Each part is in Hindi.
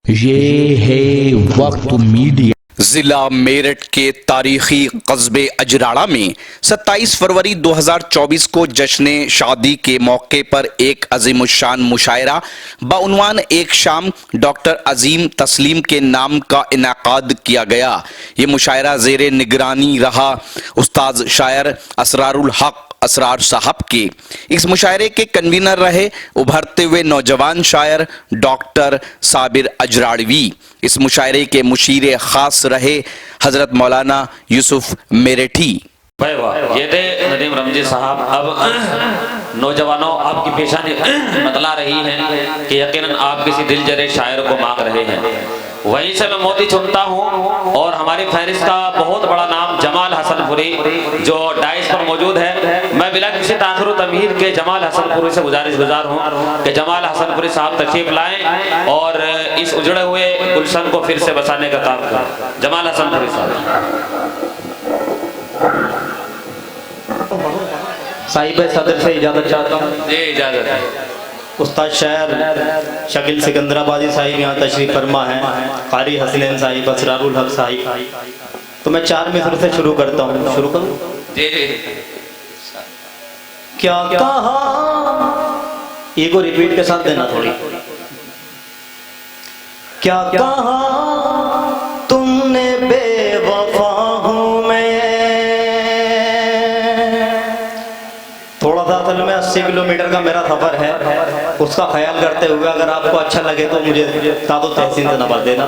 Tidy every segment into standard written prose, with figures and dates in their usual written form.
ये है वक्त मीडिया। जिला मेरठ के तारीखी कस्बे अजराड़ा में 27 फरवरी 2024 को जश्न शादी के मौके पर एक अजीमुशान मुशायरा बउनवान एक शाम डॉक्टर अजीम तस्लीम के नाम का इनाकाद किया गया। ये मुशायरा जेर निगरानी रहा उस्ताद शायर असरारुल हक असरार साहब के। इस मुशायरे के कन्वीनर रहे उभरते हुए नौजवान शायर डॉक्टर साबिर अजराड़वी। इस मुशायरे के मुशीर खास रहे हजरत मौलाना यूसुफ मेरठी। ये थे नदीम रमजी साहब। अब नौजवानों आपकी पेशानी बतला रही हैं कि यकीनन आप किसी दिल जरे शायर को मांग रहे हैं। वहीं से मैं मोती चुनता हूं और हमारी फहरिस्त का बहुत बड़ा नाम जमाल हसनपुरी जो डाइस पर मौजूद है। मैं बिला किसी ताखिर तमीर के जमाल हसनपुरी से गुजार हूं कि जमाल हसनपुरी साहब तशरीफ लाएं और इस उजड़े हुए गुलशन को फिर से बसाने का काम करें। जमाल हसनपुरी साहिब सदर से इजाजत चाहता हूँ। इजाजत है। उस्ताद शायर शकील सिकंदराबादी साहिब यहाँ तशरीफ फरमा है। कारी हसनैन साहिब, असरारुल हक साहिब। तो मैं 4 मिसर से शुरू करता हूँ। शुरू करूँ? जी जी। क्या कहा, ये को रिपीट के साथ देना थोड़ी। क्या कहा तुमने बेवफा हूँ मैं। थोड़ा सा असल में 80 किलोमीटर का मेरा सफर है, उसका ख्याल करते हुए अगर आपको अच्छा लगे तो मुझे तादो तहसीन से नंबर देना।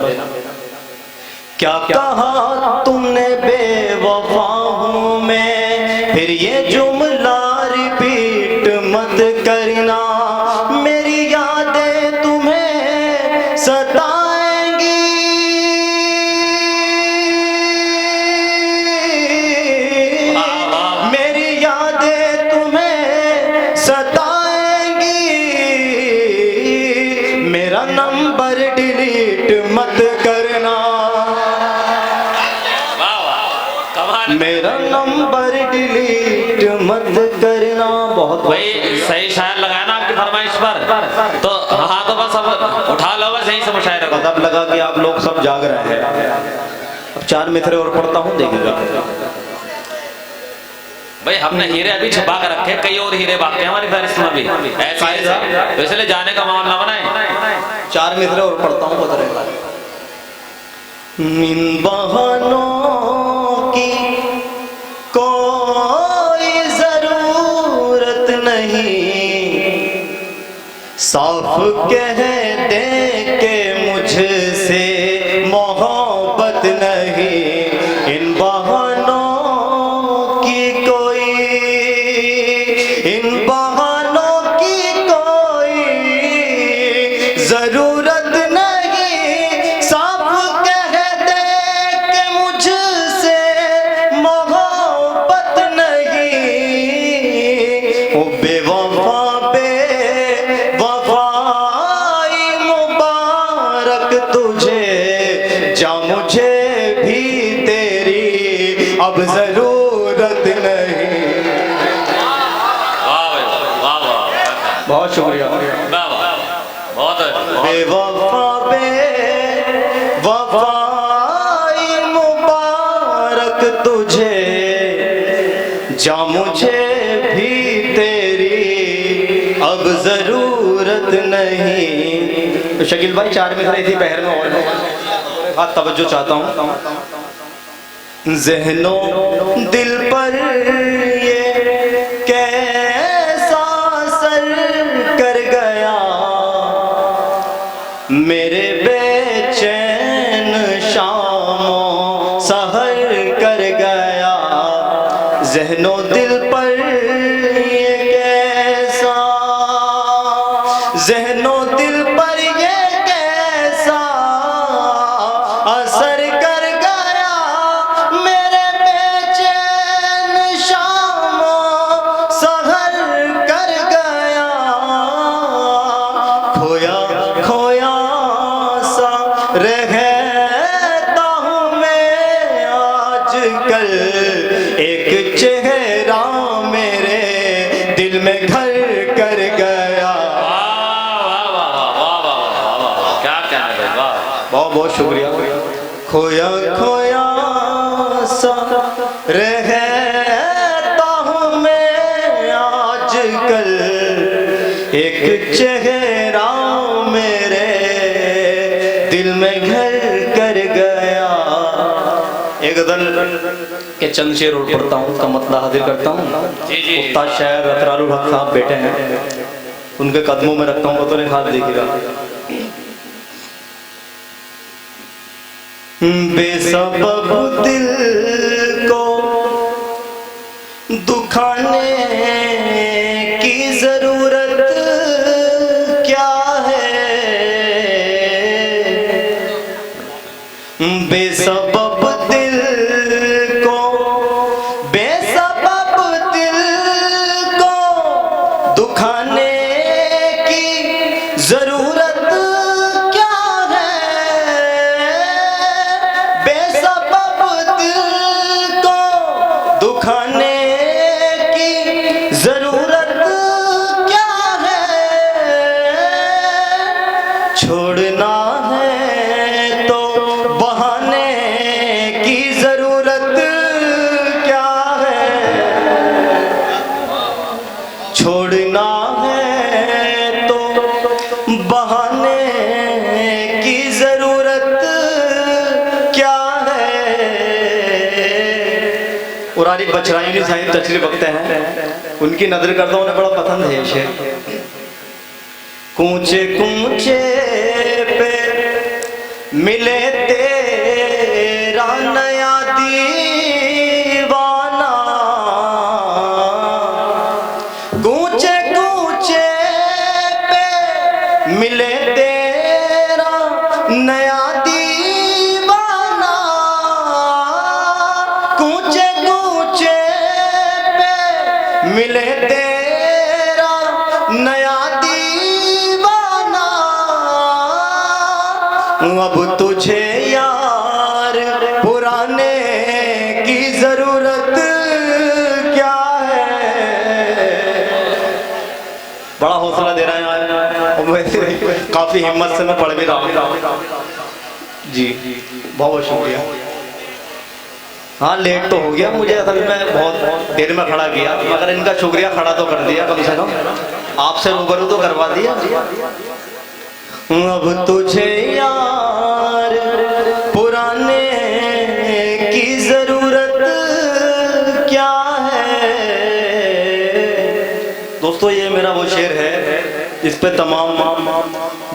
क्या कहा तुमने बेवफा हूँ मैं, फिर ये जुमला रिपीट मत करना। मेरी यादें तुम्हें सताएंगी, मेरी यादें तुम्हें सताएंगी। मेरा नंबर डिलीट मत करना, मेरा नंबर डिलीट मत करना। बहुत भाई सही शायर लगाया ना आपकी फरमाइश पर, तो हाँ तो बस अब उठा लो बस यहीं से मुशायरे को। पता लगा कि आप लोग सब जाग रहे हैं। अब 4 मिसरे और पढ़ता हूँ, देखिएगा। भाई हमने हीरे अभी छुपा कर रखे, कई और हीरे बाकी हमारी फहरिस्त में भी ऐसे, तो इसलिए जाने का मामला बनाए। 4 मिसरे और पढ़ता हूँ, पता रहेगा। इन बहानों की कोई जरूरत नहीं, साफ कह दे के मुझसे मोहब्बत नहीं। इन बहानों की कोई, इन बहानों की कोई जरूरत नहीं, साफ कह दे के मुझसे मोहब्बत नहीं। ओ बेवफा बेवफाई मुबारक तुझे, जा मुझे भी तेरी अब जरूरत नहीं। बहुत शुक्रिया। बहुत बेवफा बेवफाई मुबारक तुझे, जा मुझे भी तेरी अब जरूरत नहीं। तो शकील भाई 4 मिसरे इसी बहर में और हाँ तवज्जो चाहता हूँ। ज़हनों दिल पर ये कैसा असर कर गया, मेरे बेचैन शामों सहर कर गया। ज़हनों दिल पर ये कैसा, ज़हनों दिल पर ये कैसा असर कर गया, मेरे बेचैन शामों सहर कर गया। खोया खोया सा रहता हूँ मैं आजकल, एक चेहरा मेरे दिल में घर कर गया। क्या कहना है। बहुत बहुत शुक्रिया। खोया खोया सा रहता हूँ मैं आजकल, एक चेहरा मेरे दिल में घर कर गया। एक गजल के चंद शेर और पढ़ता हूँ, उसका मतलब हाजिर करता हूँ। उस्ताद शायर अतरारुल हक साहब बेटे हैं, उनके कदमों में रखता हूँ, बतौर खास देखिएगा। बेसबब दिल को दुखाने की जरूरत क्या है, बेसबब दिल को, बेसबब दिल को दुखाने की जरूरत क्या है, बेसबब दिल को दुखाने की जरूरत क्या है, छोड़ना है तो बहाने की जरूरत क्या है, छोड़ना है तो बहाने की जरूरत क्या है। और आरिफ बचराइनी साहिब तशरीफ रखते हैं, उनकी नजर करता हूँ, उन्हें बड़ा पसंद है ये शेर। कूचे कूचे पे मिले तेरा नया दीवाना, कूचे कूचे पे मिले तेरा नया दीवाना, कूचे कूचे पे मिले तेरा नया दीवाना, अब तुझे यार पुराने की जरूरत क्या है। बड़ा हौसला दे रहा है और वैसे काफी हिम्मत से मैं पढ़ भी रहा हूँ जी, बहुत शुक्रिया। हाँ लेट तो हो गया, मुझे असल में बहुत देर में खड़ा किया, मगर इनका शुक्रिया खड़ा तो कर दिया, कम से कम आपसे रूबरू तो करवा दिया। अब तुझे यार पुराने की जरूरत क्या है। दोस्तों ये मेरा वो शेर है जिस पे तमाम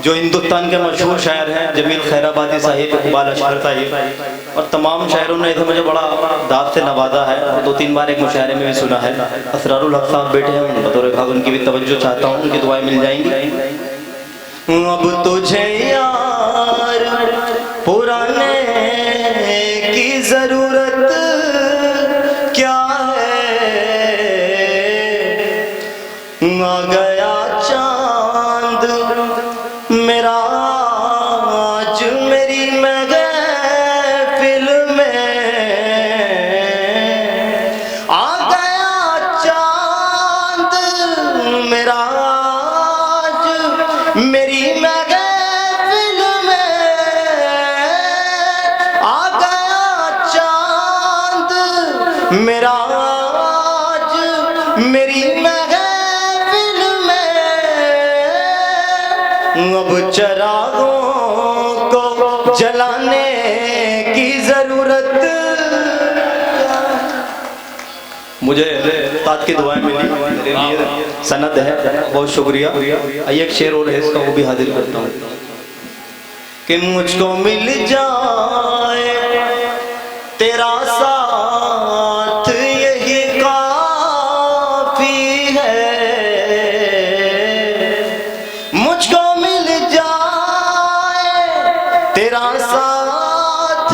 जो हिंदुस्तान के मशहूर शायर हैं, जमील खैराबादी साहिब, इकबाल अशकर साहिब और तमाम शायरों ने इसे मुझे बड़ा दाद से नवाजा है और 2-3 बार एक मुशायरे में भी सुना है। असरारुल हक साहब बेटे हैं, बतौर खास उनकी भी तवज्जो चाहता हूँ, उनकी दुआएं मिल जाएंगी। अब तुझे यार पुराने की जरूरत क्या है, आ गया चांद मेरा आज मेरी महफिल में, आ गया चांद मेरा मेरी महफिल में, आ गया चांद मेरा आज मेरी महफिल में, अब चरागों को जलाने की जरूरत। मुझे उस्ताद की दुआएं मिली, मेरे लिए सनद है, बहुत शुक्रिया। एक शेर और है इसका, वो भी हाजिर करता हूँ कि मुझको मिल जाए तेरा साथ यही काफी है, मुझको मिल जाए तेरा साथ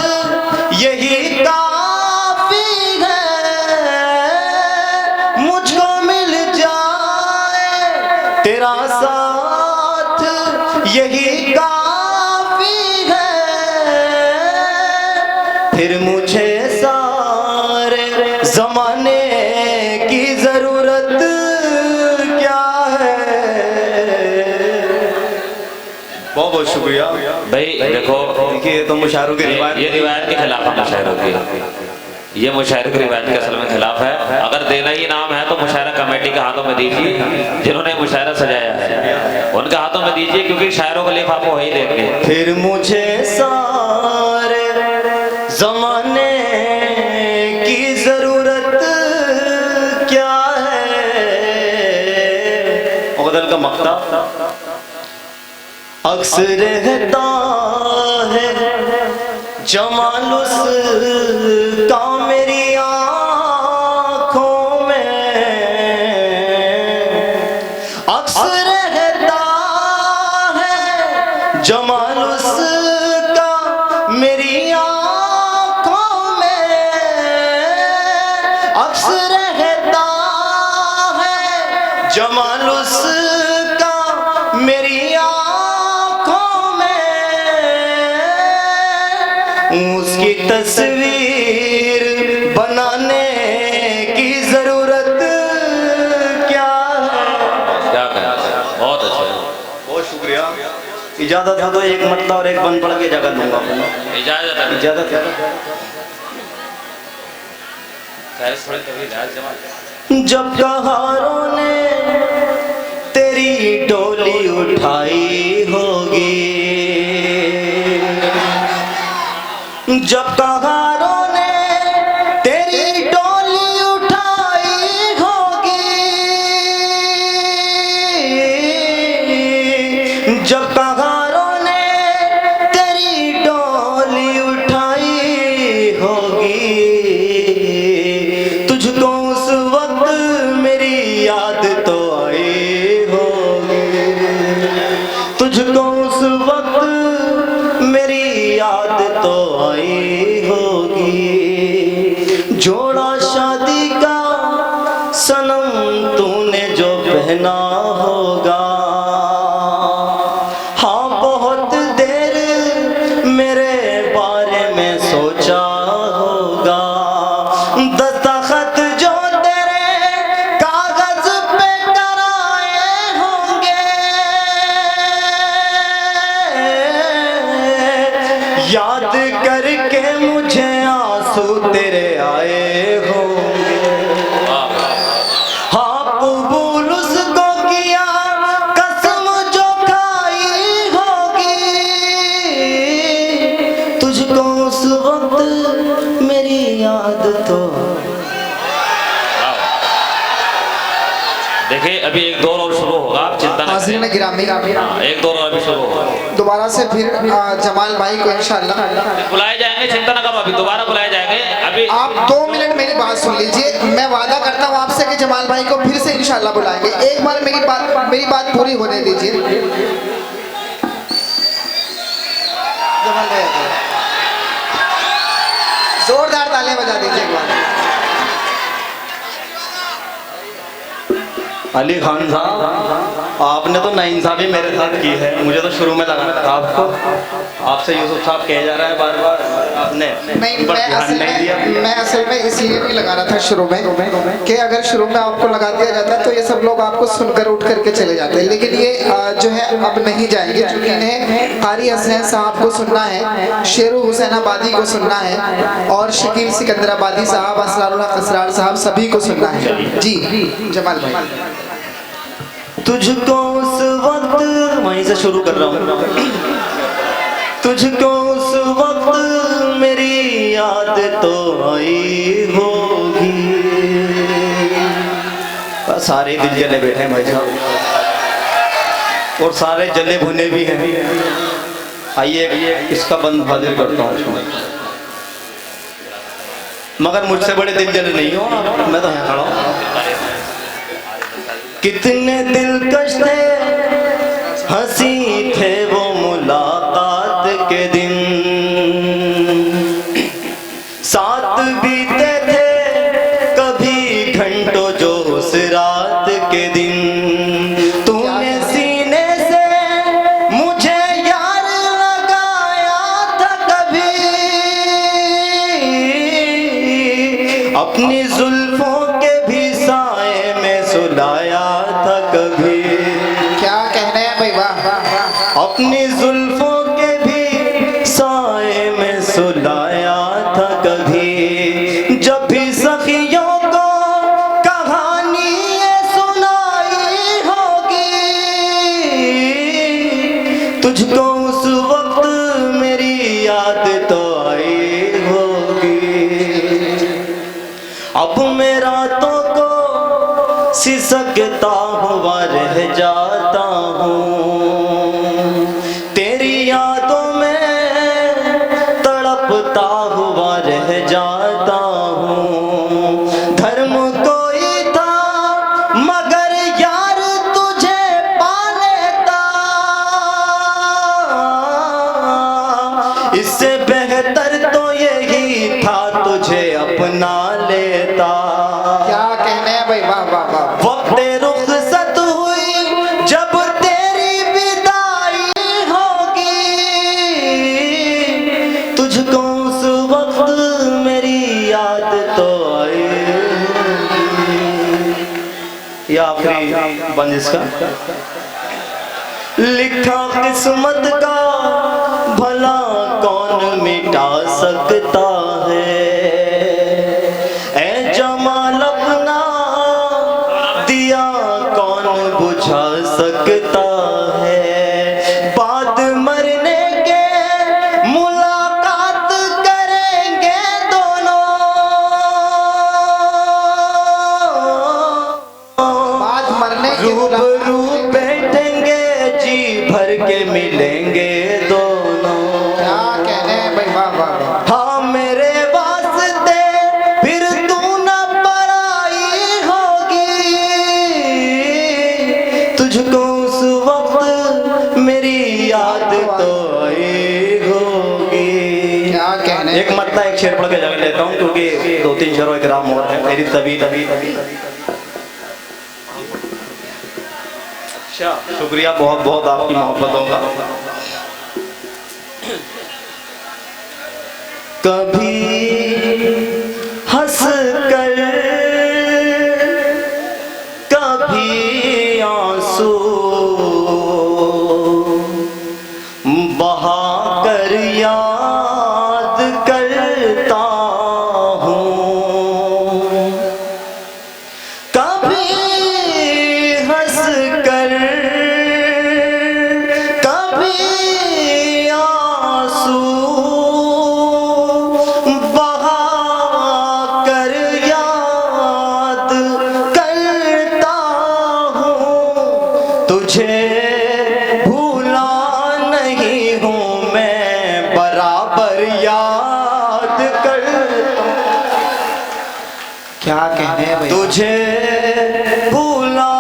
यही काफी है, मुझको मिल जाए तेरा साथ यही काफी है, फिर मुझे सारे जमाने की जरूरत क्या है। बहुत बहुत शुक्रिया। भाई देखो, देखिए तो मुशायरों की रिवायत, ये रिवायत के खिलाफ है मुशायरों की, ये मुशायरे की रिवायत के असल में खिलाफ है। अगर देना ही नाम है तो मुशायरा कमेटी के हाथों में दीजिए, जिन्होंने मुशायरा सजाया है उनके हाथों में दीजिए, क्योंकि शायरों को लिफाफा वही देंगे। फिर मुझे सारे जमाने की जरूरत क्या है। उगदल का मक्ता अक्सर रहता है जमाल उसका मेरी आँखों में, अक्सर रहता है जमाल उसका मेरी आँखों में, अक्सर रहता है जमाल उसका मेरी उसकी तस्वीर बनाने की जरूरत क्या है। क्या कहें, बहुत अच्छा, बहुत शुक्रिया। इजाजत है तो एक मतलब और एक बंद पढ़ के जगह दूंगा। इजाजत है, इजाजत है। जब कहारों ने तेरी डोली उठाई होगी, जब कहारों ने तेरी डोली उठाई होगी, जब कहारों ने तेरी डोली उठाई होगी, तुझको उस वक्त मेरी याद तो आई होगी, तुझको उस वक्त मेरी याद तो आई होगी। जोड़ा शादी का सनम तूने जो पहना होगा, हाँ बहुत देर मेरे बारे में सोचा होगा। दस्तखत जो तेरे कागज पे कराए होंगे, याद करके मुझे आंसू तेरे आए होंगे। हाँ कबूल उसको किया कसम जो खाई होगी, तुझको उस वक्त मेरी याद तो। देखिए अभी एक दौर और शुरू होगा, आप चिंता न हाज़रीन करें। गिरामी, एक दौर और अभी शुरू होगा, दोबारा से फिर जमाल भाई को इंशाल्लाह बुलाए जाएंगे, चिंता न करो, अभी दोबारा बुलाए जाएंगे। अभी आप 2 मिनट मेरी बात सुन लीजिए। मैं वादा करता हूँ आपसे कि जमाल भाई को फिर से इंशाल्लाह बुलाएंगे। एक बार मेरी बात पूरी होने दीजिए। जमाल भाई जोरदार तालियां बजा दीजिए एक बार। अली खान साहब, आपने तो नाइंसाफी मेरे साथ की है, मुझे तो शुरू में लगा था आपको, आपसे यूसुफ साहब कहे जा रहा है बार बार, आपने नहीं, पर ध्यान नहीं दिया। मैं असल में इसलिए नहीं लगा रहा था शुरू में कि अगर शुरू में आपको लगा दिया जाता है तो ये सब लोग आपको सुनकर उठ करके चले जाते हैं, लेकिन ये जो है अब नहीं जाएंगे, क्योंकि इन्हें कारी हसनैन साहब को सुनना है, शेरू हुसैन आबादी को सुनना है और शकील सिकंदराबादी साहब, असरारुल हक असरार साहब, सभी को सुनना है। जी जमाल भाई, तुझको उस वक्त, वहीं से शुरू कर रहा हूँ। तुझको उस वक्त मेरी याद तो आई होगी। सारे दिल जले बैठे हैं भाई साहब, और सारे जले भुने भी हैं। आइए इसका बंद हाजिर करता हूँ, मगर मुझसे बड़े दिल जले नहीं हो, मैं तो यहाँ खड़ा हूँ। कितने दिलकश थे, हंसी थे वो मुलाकात के दिन, साथ बीते थे कभी घंटों जो उस रात के दिन। तूने सीने से मुझे यार लगाया था कभी, अपनी जुल्फों के भी साए में सुलाया था कभी। क्या कहना है भाई, वाह। अपनी जुल्फों के भी तड़पता हुआ रह जाता हूँ। धर्म कोई था मगर यार तुझे पा लेता, इससे बेहतर तो यही था तुझे अपना लेता। क्या कहने हैं भाई, वाह वाह वाह। वक्त रुखसत हुई जब तेरी विदाई होगी, तुझको उस वक्त मेरी याद तो आई। ये आखिरी बंद इसका। लिखा किस्मत का भला कौन मिटा सकता है, ऐ जमाल अपना दिया कौन बुझा सकता है। बाद मरने के मुलाकात करेंगे दोनों, बाद मरने के रूबरू बैठेंगे जी भर के मिलेंगे दोनों। क्या कहने हैं भाई, वाह वाह वाह। हाँ मेरे वास्ते फिर तू न पराई होगी, तुझको उस वक्त मेरी याद तो आई होगी। क्या कहने हैं। एक मतलब एक शेर पढ़ के जग लेता हूँ क्योंकि 2-3 शेरों एक राम और है। मेरी तभी शुक्रिया बहुत बहुत आपकी मोहब्बतों का। कभी हंस कर कभी आंसू बहा कर याद करता हूँ। कभी हंस कर कभी आंसू बहा कर याद करता हूँ। तुझे भूला नहीं हूँ मैं, बराबर याद करता। क्या कहने हैं भाई। तुझे भूला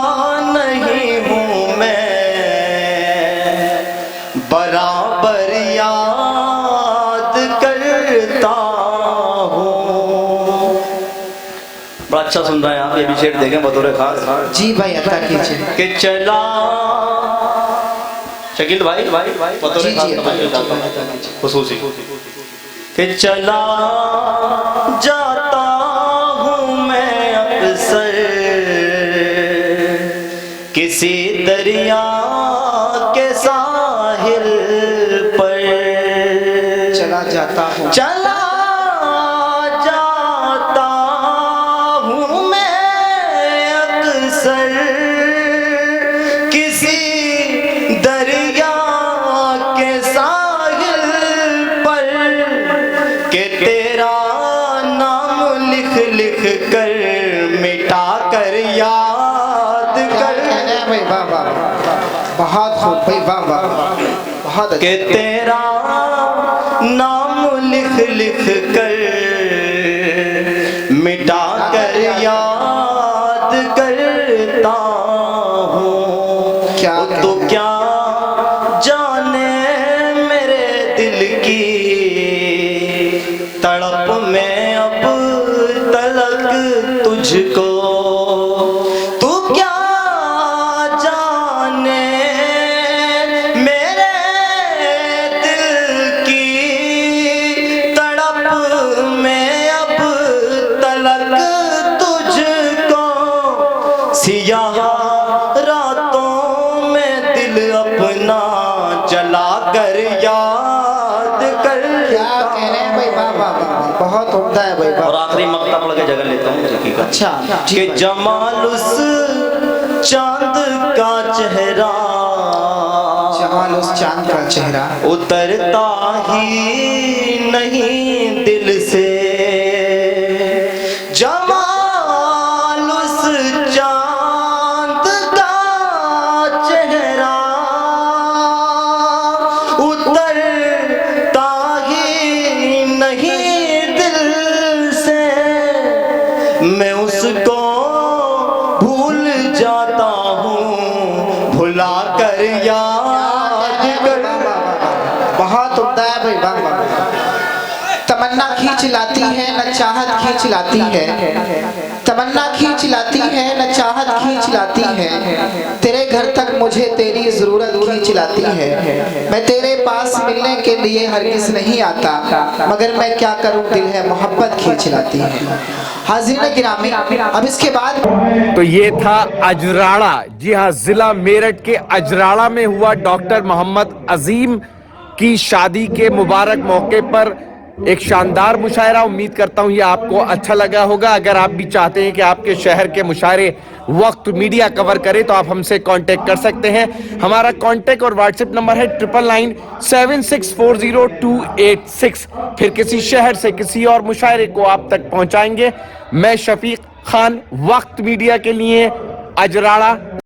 नहीं हूँ मैं, बराबर याद करता हूँ। बड़ा अच्छा सुन रहा है आप, ये भी शेर देखें बतौर खास। जी भाई, अता कीजिए। कि चला शकील भाई बतौर जी, जी, खास खुसूसी कि चला जाता हूँ मैं अक्सर किसी दरिया के साहिल पर, चला जाता हूँ। चला जाता हूँ मैं अक्सर किसी दरिया के साहिल पर, के तेरा नाम लिख लिख कर मिटा कर याद क्या कर। कहने हैं भाई, वाह वाह वाह। बहुत खूब भाई, वाह वाह वाह। बहुत के अच्छा। तेरा नाम लिख लिख कर मिटा कर याद करता हूँ। क्या तो कहने। क्या जाने मेरे दिल की तड़प में अब तलक तुझको, तू क्या जाने मेरे दिल की तड़प में अब तलक तुझको। सियाह रातों में दिल अपना जला कर याद कर। क्या कहने हैं भाई, वाह वाह वाह। बहुत उम्दा है भाई, और वाह। आखिरी मक्ता पढ़ के जगह लेता हूँ हकीकत। अच्छा जी कि भाई। जमाल उस चांद का चेहरा, जमाल उस चांद का चेहरा उतरता ही नहीं दिल से। जमाल उस चांद का चेहरा उतरता ही नहीं गई, वाह वाह। तमन्ना खींच लाती है न चाहत खींच लाती है, तमन्ना खींच लाती है न चाहत खींच लाती है, तेरे घर तक मुझे तेरी जरूरत खींच लाती है। मैं तेरे पास मिलने के लिए हरगिज़ नहीं आता, मगर मैं क्या करूं दिल है मोहब्बत खींच लाती है। हाज़रीन गिरामी, अब इसके बाद तो ये था अजराड़ा। जी हाँ, जिला मेरठ के अजराड़ा में हुआ डॉक्टर मोहम्मद अजीम की शादी के मुबारक मौके पर एक शानदार मुशायरा। उम्मीद करता हूं ये आपको अच्छा लगा होगा। अगर आप भी चाहते हैं कि आपके शहर के मुशायरे वक्त मीडिया कवर करे तो आप हमसे कांटेक्ट कर सकते हैं। हमारा कांटेक्ट और व्हाट्सएप नंबर है 9997640286। फिर किसी शहर से किसी और मुशायरे को आप तक पहुंचाएंगे। मैं शफीक खान, वक्त मीडिया के लिए, अजराड़ा।